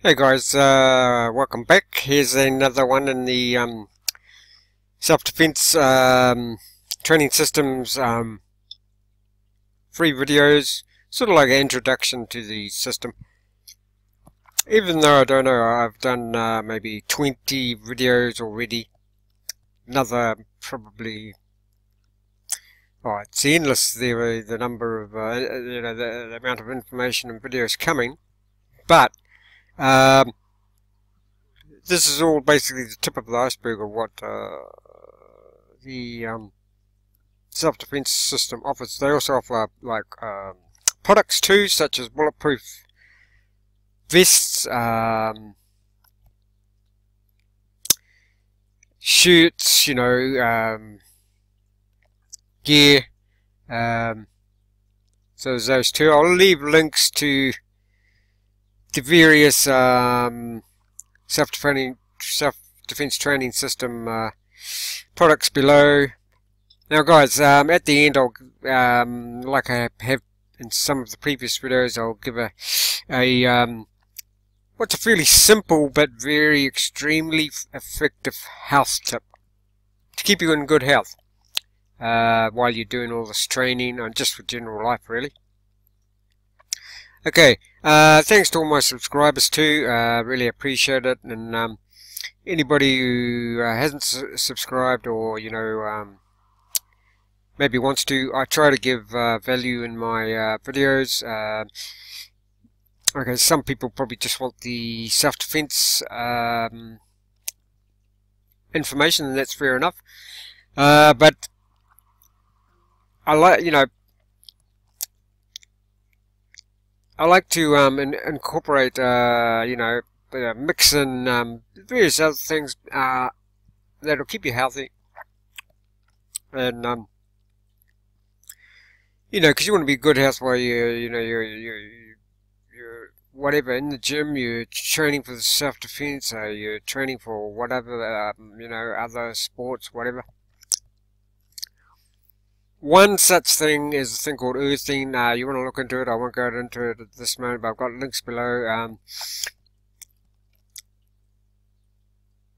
Hey guys, welcome back. Here's another one in the self-defense training systems free videos, sort of like an introduction to the system. Even though I don't know, I've done maybe 20 videos already. Another probably, oh, it's endless the number of the amount of information and videos coming, but this is all basically the tip of the iceberg of what the self-defense system offers. They also offer like products too, such as bulletproof vests, shirts, gear. So there's those two. I'll leave links to the various self-defense training system products below. Now guys, at the end I'll, like I have in some of the previous videos, I'll give a what's a fairly simple but very extremely effective health tip to keep you in good health while you're doing all this training and just for general life really. Okay, thanks to all my subscribers too, really appreciate it, and anybody who hasn't subscribed or maybe wants to, I try to give value in my videos. Okay, some people probably just want the self-defense information, and that's fair enough, but I like to incorporate, mix in various other things that'll keep you healthy, and because you want to be good health while you're whatever in the gym, you're training for the self-defense, you're training for whatever, other sports, whatever. One such thing is a thing called earthing. You want to look into it. I won't go into it at this moment, but I've got links below.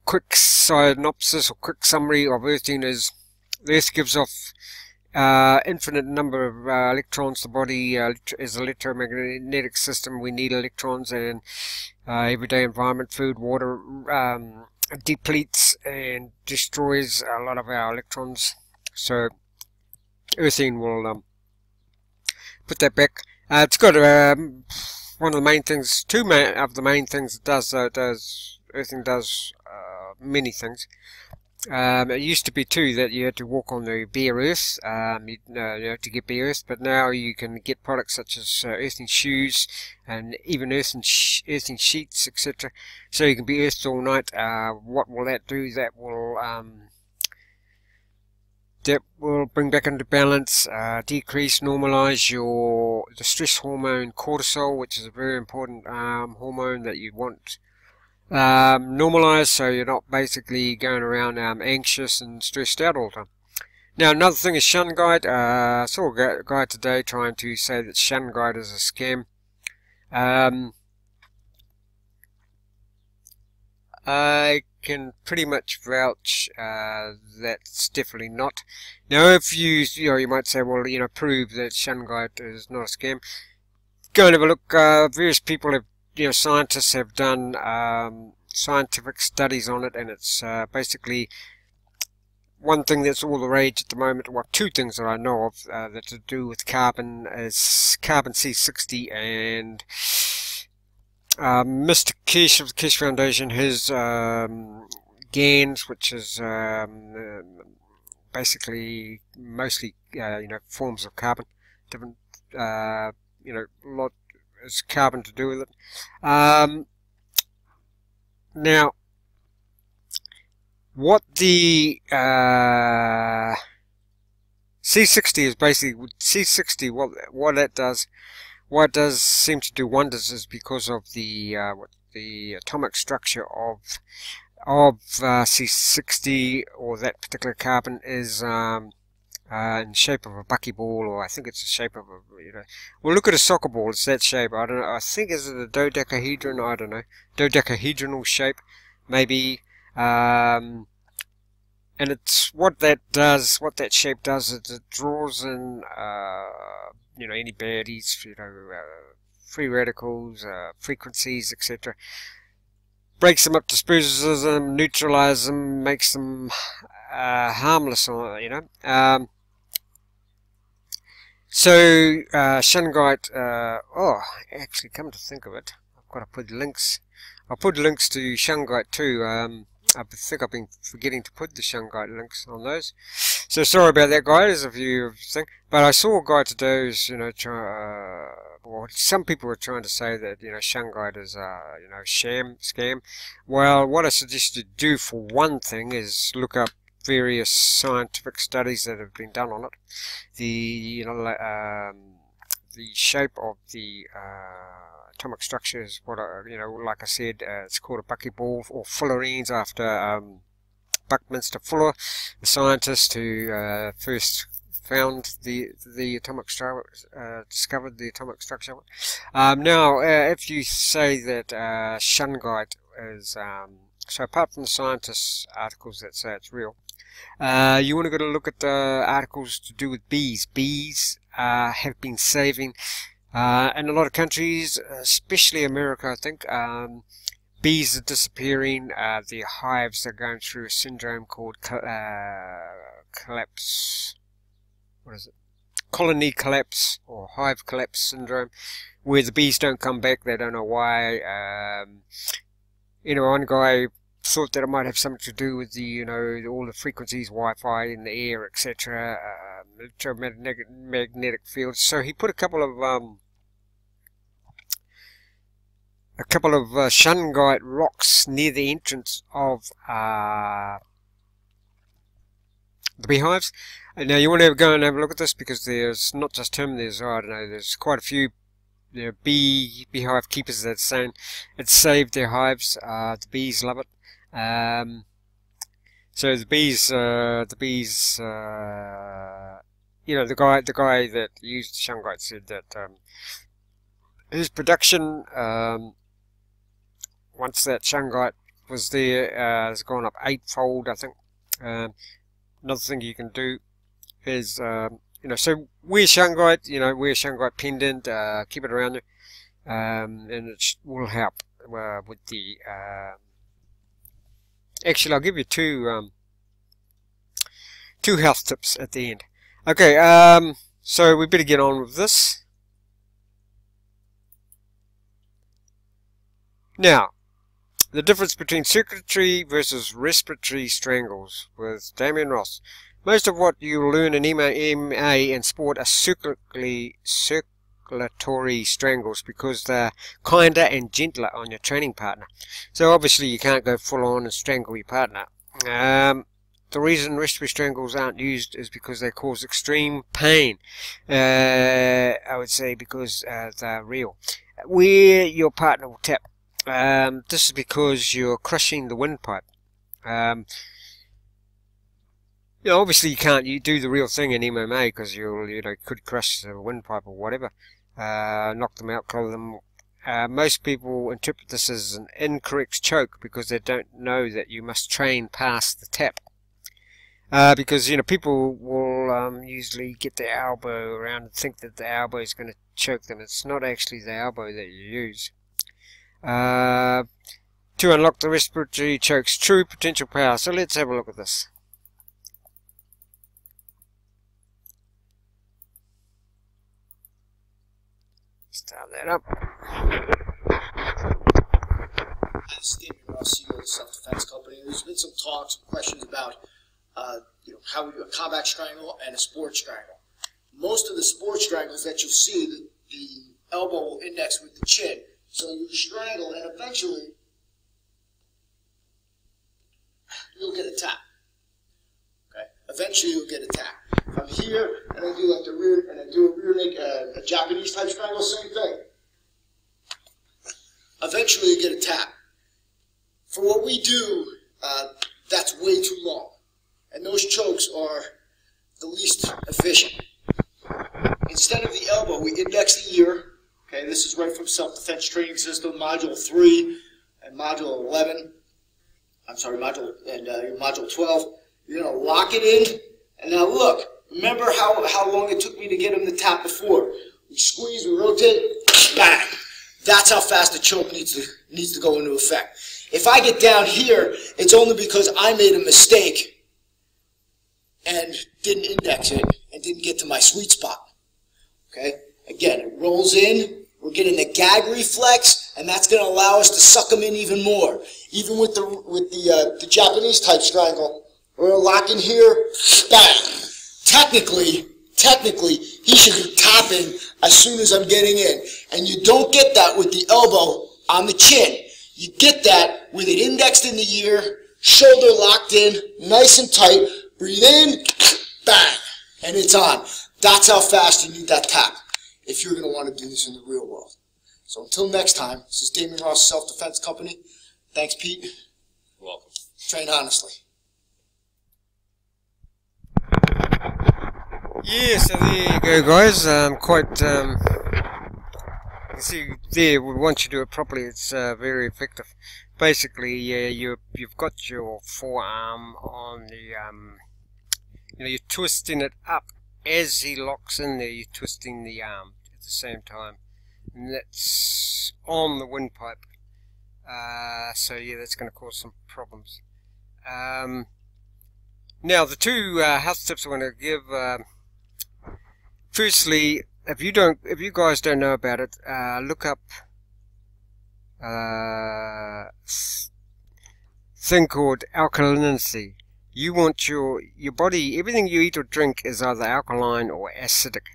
Quick synopsis or quick summary of earthing is the Earth gives off infinite number of electrons. The body is an electromagnetic system. We need electrons, and everyday environment, food, water depletes and destroys a lot of our electrons. So earthing will put that back. It's got one of the main things, two of the main things it does. Earthing does many things. It used to be too that you had to walk on the bare earth, to get bare earth, but now you can get products such as earthing shoes and even earthing sheets, etc. So you can be earthed all night. What will that do? That will bring back into balance, decrease, normalize the stress hormone cortisol, which is a very important hormone that you want normalize, so you're not basically going around anxious and stressed out all the time. Now another thing is Shun Guide. I saw a guy today trying to say that Shun Guide is a scam. I can pretty much vouch that's definitely not. Now if you might say, well, prove that Shun Guide is not a scam. Go and have a look. Various people have, scientists have done scientific studies on it, and it's basically one thing that's all the rage at the moment. Well, two things that I know of that to do with carbon is carbon C60, and Mr. Kish of the Kish Foundation, his GANs, which is basically mostly forms of carbon, different lot is carbon to do with it. Now what the C60 is basically, C60, what it does seem to do wonders is because of the atomic structure of C60, or that particular carbon, is in the shape of a buckyball, or I think it's the shape of a, well, look at a soccer ball, it's that shape. I don't know, I think, is it a dodecahedron? I don't know, dodecahedronal shape, maybe. And it's what that shape does is it draws in, any baddies, free radicals, frequencies, etc. Breaks them up, disposes them, neutralizes them, makes them harmless, So shungite. Actually, come to think of it, I've got to put links. I'll put links to shungite too. I think I've been forgetting to put the shungite links on those. So sorry about that, guys, if you think. But I saw a guy today who's, well, some people were trying to say that, shungite is, scam. Well, what I suggest you do for one thing is look up various scientific studies that have been done on it. The shape of the atomic structure is what like I said, it's called a buckyball, or fullerenes, after Buckminster Fuller, the scientist who first found the atomic structure, discovered the atomic structure. Now, if you say that shungite is, so apart from the scientists' articles that say it's real, you want to go to look at the articles to do with bees. Bees have been saving, in a lot of countries, especially America, I think, bees are disappearing. The hives are going through a syndrome called collapse. What is it? Colony collapse, or hive collapse syndrome, where the bees don't come back. They don't know why. One guy thought that it might have something to do with the, all the frequencies, Wi-Fi in the air, etc., electromagnetic fields. So he put a couple of shungite rocks near the entrance of the beehives. And now you want to go and have a look at this, because there's not just him. There's, there's quite a few beehive keepers that's saying it saved their hives. The bees love it. So the bees, the guy that used shungite said that his production, once that shungite was there, has gone up 8-fold, I think. Another thing you can do is, so wear shungite, wear shungite pendant, keep it around you, and it will help with the. Actually, I'll give you two health tips at the end. Okay, so we better get on with this. Now, the difference between circulatory versus respiratory strangles with Damien Ross. Most of what you learn in MMA and sport are circulatory strangles, because they're kinder and gentler on your training partner. So obviously you can't go full on and strangle your partner. The reason respiratory strangles aren't used is because they cause extreme pain. I would say because they're real. Where your partner will tap. This is because you're crushing the windpipe. Obviously you do the real thing in MMA, because you'll, could crush the windpipe or whatever, knock them out, collar them. Most people interpret this as an incorrect choke, because they don't know that you must train past the tap. Because people will usually get their elbow around and think that the elbow is going to choke them. It's not actually the elbow that you use. To unlock the respiratory choke's true potential power. So let's have a look at this. Start that up. This is Damien Ross, CEO of the Self-Defense Company. There's been some talks and questions about how we do a combat strangle and a sport strangle. Most of the sport strangles that you see, the elbow will index with the chin. So you strangle, and eventually you'll get a tap. Okay? Eventually you'll get a tap. If I'm here and I do like the rear, and I do a rear naked, a Japanese type strangle, same thing. Eventually you get a tap. For what we do, that's way too long. And those chokes are the least efficient. Instead of the elbow, we index the ear. Okay, this is right from Self-Defense Training System, Module 3 and Module 11. I'm sorry, Module 12. You're going to lock it in. And now look, remember how long it took me to get him to tap before. We squeeze, we rotate, bang. That's how fast the choke needs to go into effect. If I get down here, it's only because I made a mistake and didn't index it and didn't get to my sweet spot. Okay? Again, it rolls in, we're getting the gag reflex, and that's going to allow us to suck them in even more. Even with the Japanese type strangle, we're locking here, bang. Technically, he should be tapping as soon as I'm getting in. And you don't get that with the elbow on the chin. You get that with it indexed in the ear, shoulder locked in, nice and tight, breathe in, bang, and it's on. That's how fast you need that tap if you're going to want to do this in the real world. So until next time, this is Damien Ross, Self-Defense Company. Thanks, Pete. You're welcome. Train honestly. Yeah, so there you go, guys. You see there, once you do it properly, it's very effective. Basically, yeah, you've got your forearm on the, you're twisting it up as he locks in there. You're twisting the arm at the same time, and that's on the windpipe. So yeah, that's going to cause some problems. Now the two health tips I want to give. Firstly, if you guys don't know about it, look up thing called alkalinity. You want your body, everything you eat or drink is either alkaline or acidic.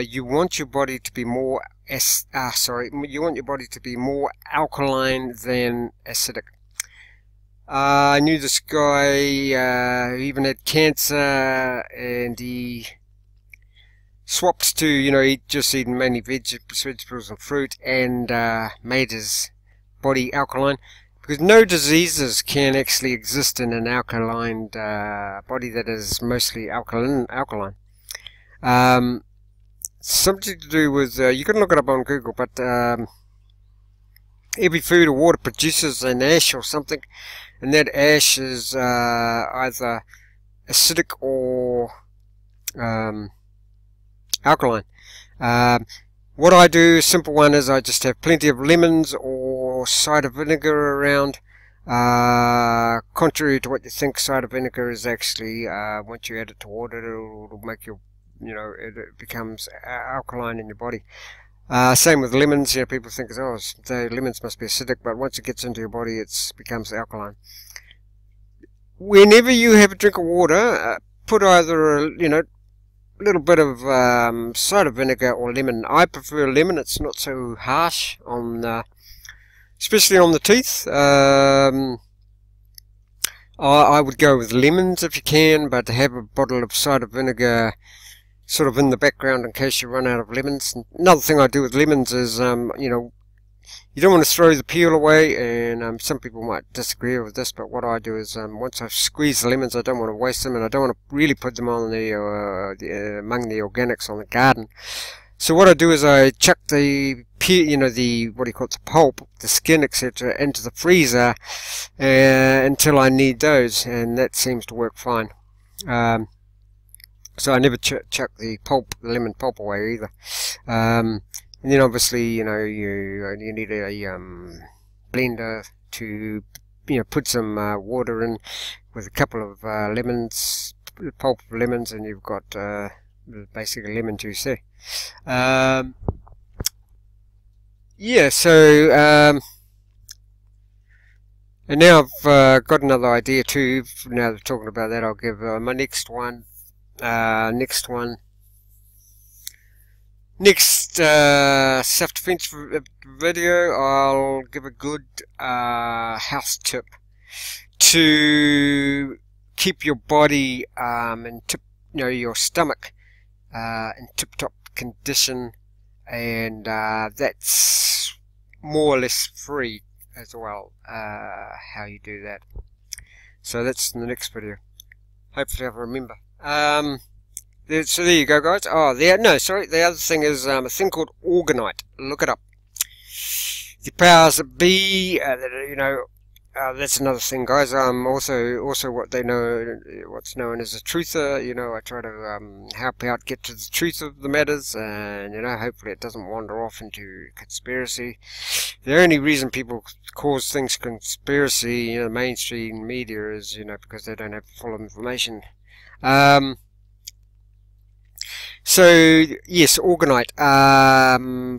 You want your body to be more you want your body to be more alkaline than acidic. I knew this guy who even had cancer, and he swapped to, just eating mainly vegetables and fruit, and made his body alkaline, because no diseases can actually exist in an alkaline body that is mostly alkaline. Something to do with, you can look it up on Google, but every food or water produces an ash or something, and that ash is either acidic or alkaline. What I do, simple one, is I just have plenty of lemons or cider vinegar around. Contrary to what you think, cider vinegar is actually, once you add it to water, it'll make your, it becomes alkaline in your body. Same with lemons. People think, oh, the lemons must be acidic, but once it gets into your body, it becomes alkaline. Whenever you have a drink of water, put either a, little bit of cider vinegar or lemon. I prefer lemon. It's not so harsh on, especially on the teeth. I would go with lemons if you can, but have a bottle of cider vinegar sort of in the background in case you run out of lemons. Another thing I do with lemons is, you don't want to throw the peel away, and some people might disagree with this, but what I do is, once I've squeezed the lemons, I don't want to waste them, and I don't want to really put them on among the organics on the garden. So what I do is I chuck the peel, the pulp, the skin, etc., into the freezer until I need those, and that seems to work fine. So I never chuck the lemon pulp away either. And then obviously, you need a blender to, put some water in with a couple of pulp of lemons, and you've got basically lemon juice there. Yeah, so and now I've got another idea too. Now that we're talking about that, I'll give my next self-defense video. I'll give a good house tip to keep your body and your stomach in tip-top condition, and that's more or less free as well, how you do that. So that's in the next video. Hopefully I'll remember. So there you go, guys. Oh, no, sorry. The other thing is a thing called orgonite. Look it up. The powers that be, that's another thing, guys. Also what they know, what's known as a truther. I try to help out, get to the truth of the matters, and hopefully it doesn't wander off into conspiracy. The only reason people cause things conspiracy, the mainstream media, is because they don't have full information. So yes, orgonite,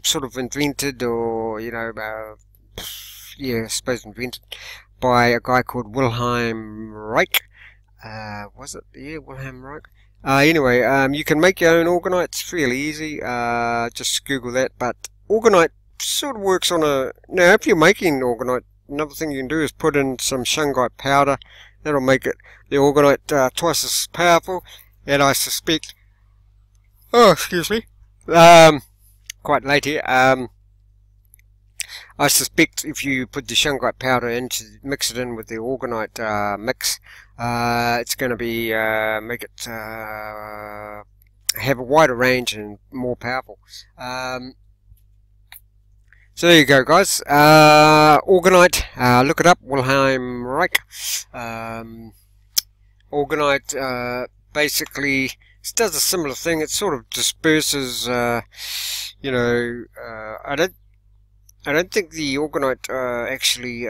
sort of invented, or I suppose invented by a guy called Wilhelm Reich. Was it? Yeah, Wilhelm Reich. Anyway, you can make your own orgonite. It's fairly easy. Just Google that. But orgonite sort of works on now, if you're making orgonite, another thing you can do is put in some shungite powder. That'll make the orgonite twice as powerful. And I suspect, excuse me, quite late here. I suspect if you put the shungite powder in, mix it in with the orgonite mix, it's going to be make it have a wider range and more powerful. So there you go, guys. Orgonite, look it up, Wilhelm Reich. Orgonite basically does a similar thing. It sort of disperses. I don't think the orgonite actually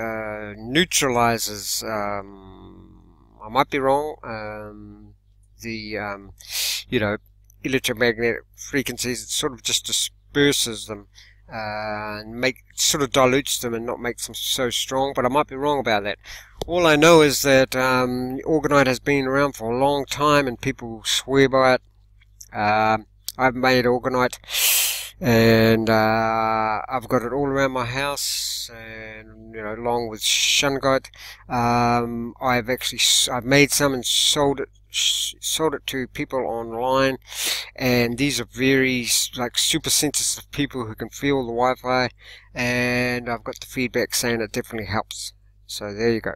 neutralizes. I might be wrong. The electromagnetic frequencies. It sort of just disperses them and sort of dilutes them and not makes them so strong. But I might be wrong about that. All I know is that orgonite has been around for a long time and people swear by it. I've made orgonite, and I've got it all around my house, and along with shungite. I've made some and sold it to people online, and these are very super sensitive people who can feel the Wi-Fi, and I've got the feedback saying it definitely helps. So there you go.